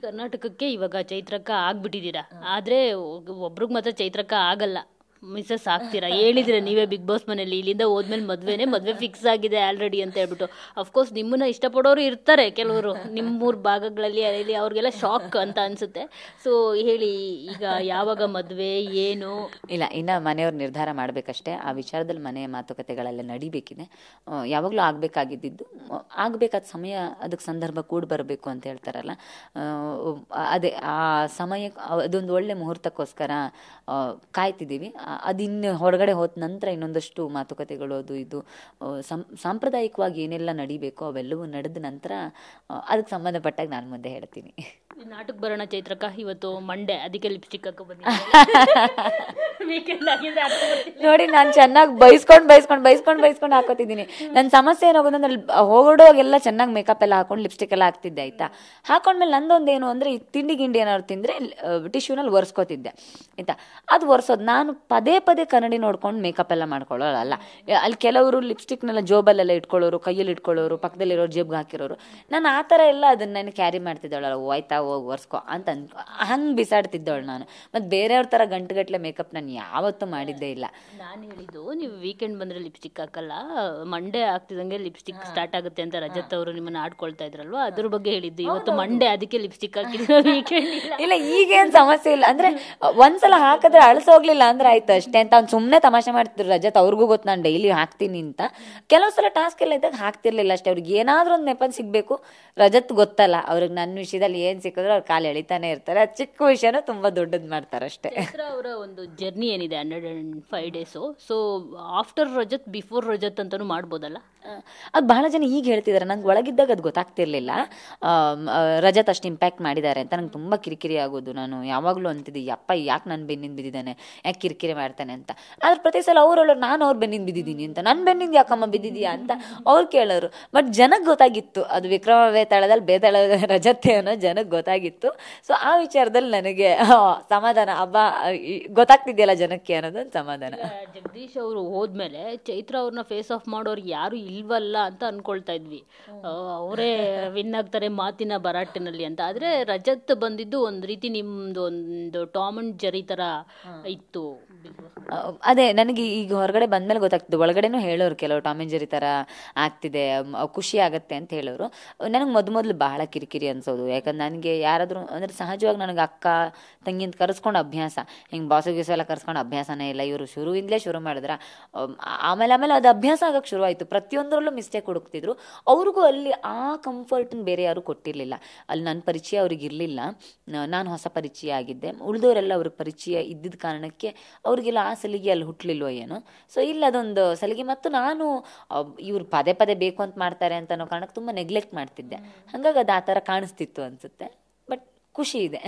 ಕರ್ನಾಟಕಕ್ಕೆ ಇವಾಗ ಚೈತ್ರಕ್ಕ ಆಗ್ಬಿಟ್ಟಿದ್ದೀರಾ, ಆದ್ರೆ ಒಬ್ರಿಗೆ ಮಾತ್ರ ಚೈತ್ರಕ್ಕ ಆಗಲ್ಲ, ಮಿಸಸ್ ಆಗ್ತೀರಾ. ಹೇಳಿದ್ರೆ ನೀವೇ ಬಿಗ್ ಬಾಸ್ ಮನೇಲಿ ಇಲ್ಲಿಂದ ಹೋದ್ಮೇಲೆ ಮದುವೆ ಫಿಕ್ಸ್ ಆಗಿದೆ ಆಲ್ರೆಡಿ ಅಂತ ಹೇಳ್ಬಿಟ್ಟು. ಅಫ್ಕೋರ್ಸ್ ನಿಮ್ಮನ್ನ ಇಷ್ಟಪಡೋರು ಇರ್ತಾರೆ ಕೆಲವರು ನಿಮ್ಮೂರ್ ಭಾಗಗಳಲ್ಲಿ, ಅಲ್ಲಿ ಅವ್ರಿಗೆಲ್ಲ ಶಾಕ್ ಅಂತ ಅನ್ಸುತ್ತೆ. ಸೊ ಹೇಳಿ, ಈಗ ಯಾವಾಗ ಮದುವೆ ಏನು? ಇಲ್ಲ, ಇನ್ನು ಮನೆಯವ್ರು ನಿರ್ಧಾರ ಮಾಡಬೇಕಷ್ಟೇ. ಆ ವಿಚಾರದಲ್ಲಿ ಮನೆ ಮಾತುಕತೆಗಳೆಲ್ಲ ನಡಿಬೇಕಿದೆ. ಯಾವಾಗಲೂ ಆಗಬೇಕಾಗಿದ್ದು ಆಗಬೇಕಾದ ಸಮಯ, ಅದಕ್ಕೆ ಸಂದರ್ಭ ಕೂಡ ಬರಬೇಕು ಅಂತ ಹೇಳ್ತಾರಲ್ಲ, ಅದೇ ಆ ಸಮಯ, ಅದೊಂದು ಒಳ್ಳೆ ಮುಹೂರ್ತಕ್ಕೋಸ್ಕರ ಕಾಯ್ತಿದ್ದೀವಿ. ಅದಿನ್ನು ಹೊರಗಡೆ ಹೋದ ನಂತರ ಇನ್ನೊಂದಷ್ಟು ಮಾತುಕತೆಗಳು ಅದು ಇದು ಸಾಂಪ್ರದಾಯಿಕವಾಗಿ ಏನೆಲ್ಲ ನಡಿಬೇಕೋ ಅವೆಲ್ಲವೂ ನಡೆದ ನಂತರ ಅದಕ್ಕೆ ಸಂಬಂಧಪಟ್ಟಾಗ ನಾನು ಮುಂದೆ ಹೇಳ್ತೀನಿ. ನಾಟಕ ಬರೋಣ ಚೈತ್ರಕ್ಕ. ಇವತ್ತು ಮಂಡೇ, ಅದಕ್ಕೆ ಲಿಪ್ಸ್ಟಿಕ್ ಹಾಕೋ ನೋಡಿ, ನಾನು ಚೆನ್ನಾಗಿ ಬೈಸ್ಕೊಂಡು ಹಾಕೋತಿದ್ದೀನಿ. ನನ್ನ ಸಮಸ್ಯೆ ಏನಾಗೋದಂದ್ರೆ ಹೋಗೋವಾಗೆಲ್ಲ ಚೆನ್ನಾಗಿ ಮೇಕಪ್ ಎಲ್ಲ ಹಾಕೊಂಡು ಲಿಪ್ಸ್ಟಿಕ್ ಎಲ್ಲ ಹಾಕ್ತಿದ್ದೆ, ಆಯ್ತಾ. ಹಾಕೊಂಡ್ಮೇಲೆ ನಂದೊಂದೇನು ಅಂದರೆ, ಈ ತಿಂಡಿ ಏನಾದ್ರು ತಿಂದರೆ ಟಿಶ್ಯೂನಲ್ಲಿ ಒರೆಸ್ಕೋತಿದ್ದೆ, ಆಯ್ತಾ. ಅದು ಒರೆಸೋದು ನಾನು ಪದೇ ಕನ್ನಡಿ ನೋಡ್ಕೊಂಡು ಮೇಕಪ್ ಎಲ್ಲ ಮಾಡ್ಕೊಳ್ಳೋಲ್ಲ. ಅಲ್ಲಿ ಕೆಲವರು ಲಿಪ್ಸ್ಟಿಕ್ನೆಲ್ಲ ಜೋಬಲ್ಲೆಲ್ಲ ಇಟ್ಕೊಳ್ಳೋರು, ಕೈಯಲ್ಲಿ ಇಟ್ಕೊಳ್ಳೋರು, ಪಕ್ಕದಲ್ಲಿರೋರು ಜೇಬ್ಗೆ ಹಾಕಿರೋರು. ನಾನು ಆ ಥರ ಎಲ್ಲ ಅದನ್ನ ನಾನು ಕ್ಯಾರಿ ಮಾಡ್ತಿದ್ದಾಳಲ್ಲ, ಹೋಯ್ತಾ ಹೋಗಿ ಒರೆಸ್ಕೊ ಅಂತ ಹಂಗೆ ಬಿಸಾಡ್ತಿದ್ದವಳು ನಾನು. ಮತ್ತು ಬೇರೆಯವ್ರ ಥರ ಗಂಟುಗಟ್ಟಲೆ ಮೇಕಪ್ ನಾನು ಯಾವತ್ತೂ ಮಾಡಿದ್ದೇ ಇಲ್ಲ. ನಾನು ಹೇಳಿದ್ದು, ನೀವು ವೀಕೆಂಡ್ ಬಂದರೆ ಲಿಪ್ಸ್ಟಿಕ್ ಹಾಕಲ್ಲ, ಮಂಡೇ ಆಗ್ತಿದಂಗೆ ಲಿಪ್ಸ್ಟಿಕ್ ಸ್ಟಾರ್ಟ್ ಆಗುತ್ತೆ ಅಂತ ರಜತ್ ಅವರು ನಿಮ್ಮನ್ನ ಆಡ್ಕೊಳ್ತಾ ಇದ್ರಲ್ವ, ಅದ್ರ ಬಗ್ಗೆ ಹೇಳಿದ್ದು. ಇವತ್ತು ಮಂಡೇ, ಅದಕ್ಕೆ ಲಿಪ್ಸ್ಟಿಕ್ ಹಾಕಿದ್ರೆ ವೀಕೆಂಡ್ ಇಲ್ಲ. ಈಗೇನು ಸಮಸ್ಯೆ ಇಲ್ಲ ಅಂದರೆ, ಒಂದ್ಸಲ ಹಾಕಿದ್ರೆ ಅಳಿಸೋಗ್ಲಿಲ್ಲ ಅಂದ್ರೆ ಆಯ್ತು ಅಷ್ಟೇ ಅಂತ ಅವ್ನು ಸುಮ್ಮನೆ ತಮಾಷೆ ಮಾಡ್ತಿದ್ರು ರಜತ್. ಅವ್ರಿಗೂ ಗೊತ್ತು ನಾನು ಡೈಲಿ ಹಾಕ್ತೀನಿ ಅಂತ. ಕೆಲವು ಸಲ ಟಾಸ್ಕ್ ಎಲ್ಲ ಇದ್ದಾಗ ಹಾಕ್ತಿರ್ಲಿಲ್ಲ ಅಷ್ಟೇ. ಅವ್ರಿಗೆ ಏನಾದರೂ ಒಂದು ನೆಪನ್ ಸಿಗಬೇಕು. ರಜತ್ ಗೊತ್ತಲ್ಲ ಅವ್ರಿಗೆ ನನ್ನ ವಿಷಯದಲ್ಲಿ ಏನು ಸಿಕ್ಕಿದ್ರು ಅವ್ರು ಕಾಲು ಎಳಿತಾನೆ ಇರ್ತಾರೆ. ಅದು ಚಿಕ್ಕ ವಿಷಯನೂ ತುಂಬ ದೊಡ್ಡದು ಮಾಡ್ತಾರೆ ಅಷ್ಟೇ. ಅವರ ಒಂದು ಜರ್ನಿ ಏನಿದೆ 105 days, so after Rajat before Rajat ಅಂತಲೂ ಮಾಡ್ಬೋದಲ್ಲ. ಅದು ಬಹಳ ಜನ ಈಗ ಹೇಳ್ತಿದ್ದಾರೆ. ನಂಗೆ ಒಳಗಿದ್ದಾಗ ಅದು ಗೊತ್ತಾಗ್ತಿರ್ಲಿಲ್ಲ ರಜತ್ ಅಷ್ಟು ಇಂಪ್ಯಾಕ್ಟ್ ಮಾಡಿದ್ದಾರೆ ಅಂತ. ನಂಗೆ ತುಂಬ ಕಿರಿಕಿರಿ ಆಗೋದು. ನಾನು ಯಾವಾಗಲೂ ಅಂತಿದ್ದೆ, ಯಪ್ಪ ಯಾಕೆ ನನ್ನ ಬೆನ್ನಿಂದ ಬಿದ್ದಿದ್ದಾನೆ, ಯಾಕೆ ಕಿರಿಕಿರಿ ಮಾಡ್ತಾನೆ ಅಂತ. ಆದ್ರೆ ಪ್ರತಿ ಸಲ ಅವ್ರು ನಾನು ಅವ್ರ ಬೆನ್ನಿಂದ ಬಿದ್ದಿದ್ದೀನಿ ಅಂತ, ನನ್ನ ಬೆನ್ನಿಂದ ಯಾಕಮ್ಮ ಬಿದ್ದಿದೀಯಾ ಅಂತ ಅವ್ರು ಕೇಳೋರು. ಬಟ್ ಜನಕ್ಕೆ ಗೊತ್ತಾಗಿತ್ತು ಅದು ವಿಕ್ರಮ ಬೇತಾಳದಲ್ಲಿ ಬೇತಾಳ ರಜತ್ತೆ ಅನ್ನೋ ಜನಕ್ಕೆ ಗೊತ್ತಾಗಿತ್ತು. ಸೊ ಆ ವಿಚಾರದಲ್ಲಿ ನನಗೆ ಸಮಾಧಾನ, ಹಬ್ಬ ಗೊತ್ತಾಗ್ತಿದೆಯಲ್ಲ ಜನಕ್ಕೆ ಅನ್ನೋದೊಂದು ಸಮಾಧಾನ. ಜಗದೀಶ್ ಅವರು ಹೋದ್ಮೇಲೆ ಚೈತ್ರ ಅವ್ರನ್ನ ಫೇಸ್ ಆಫ್ ಮಾಡೋರು ಯಾರು ಇಲ್ವಲ್ಲ ಅಂತ ಅನ್ಕೊಳ್ತಾ ಇದ್ವಿ. ಅವರೇ ವಿನ್ ಆಗ್ತಾರೆ ಮಾತಿನ ಭರಾಟೆನಲ್ಲಿ ಅಂತ. ಆದ್ರೆ ರಜತ್ ಬಂದಿದ್ದು ಒಂದ್ ರೀತಿ ನಿಮ್ದು ಒಂದು ಟಾಮ್ ಅಂಡ್ ಜೆರಿ ತರ ಇತ್ತು. ಅದೇ ನನಗೆ ಈಗ ಹೊರಗಡೆ ಬಂದ್ಮೇಲೆ ಗೊತ್ತಾಗ್ತದೆ. ಒಳಗಡೆನೂ ಹೇಳೋರು ಕೆಲವರು ಟಾಮ್ ಅಂಡ್ ಜೆರಿ ತರ ಆಗ್ತಿದೆ, ಖುಷಿ ಆಗತ್ತೆ ಅಂತ ಹೇಳೋರು. ನನಗೆ ಮೊದಲು ಬಹಳ ಕಿರಿಕಿರಿ ಅನ್ಸೋದು. ಯಾಕಂದ್ರೆ ನನಗೆ ಯಾರಾದರೂ ಅಂದರೆ ಸಹಜವಾಗಿ ನನಗೆ ಅಕ್ಕ ತಂಗಿಂತ ಕರೆಸ್ಕೊಂಡು ಅಭ್ಯಾಸ, ಹಿಂಗೆ ಬಾಸು ಗೀಸು ಎಲ್ಲ ಕರ್ಸ್ಕೊಂಡು ಅಭ್ಯಾಸನೇ ಇಲ್ಲ. ಇವರು ಶುರುವಿಂದಲೇ ಶುರು ಮಾಡಿದ್ರ, ಆಮೇಲೆ ಅದು ಅಭ್ಯಾಸ ಆಗಕ್ಕೆ ಶುರು ಆಯಿತು. ಪ್ರತಿಯೊಂದರಲ್ಲೂ ಮಿಸ್ಟೇಕ್ ಹುಡುಕ್ತಿದ್ರು. ಅವ್ರಿಗೂ ಅಲ್ಲಿ ಆ ಕಂಫರ್ಟನ್ನು ಬೇರೆ ಯಾರೂ ಕೊಟ್ಟಿರಲಿಲ್ಲ. ಅಲ್ಲಿ ನನ್ನ ಪರಿಚಯ ಅವ್ರಿಗೆ ಇರಲಿಲ್ಲ, ನಾನು ಹೊಸ ಪರಿಚಯ ಆಗಿದ್ದೆ. ಉಳಿದವರೆಲ್ಲ ಅವ್ರಿಗೆ ಪರಿಚಯ ಇದ್ದಿದ್ದ ಕಾರಣಕ್ಕೆ ಅವ್ರಿಗೆಲ್ಲ ಆ ಸಲಿಗೆ ಅಲ್ಲಿ ಹುಟ್ಟಲಿಲ್ವೋ ಏನೋ. ಸೊ ಇಲ್ಲ ಅದೊಂದು ಸಲಿಗೆ. ಮತ್ತು ನಾನು ಇವ್ರು ಪದೇ ಬೇಕು ಅಂತ ಮಾಡ್ತಾರೆ ಅಂತ ಅನ್ನೋ ಕಾರಣಕ್ಕೆ ತುಂಬ ನೆಗ್ಲೆಕ್ಟ್ ಮಾಡ್ತಿದ್ದೆ. ಹಾಗಾಗಿ ಅದು ಆ ಥರ ಕಾಣಿಸ್ತಿತ್ತು ಅನಿಸುತ್ತೆ. ಬಟ್ ಖುಷಿ ಇದೆ.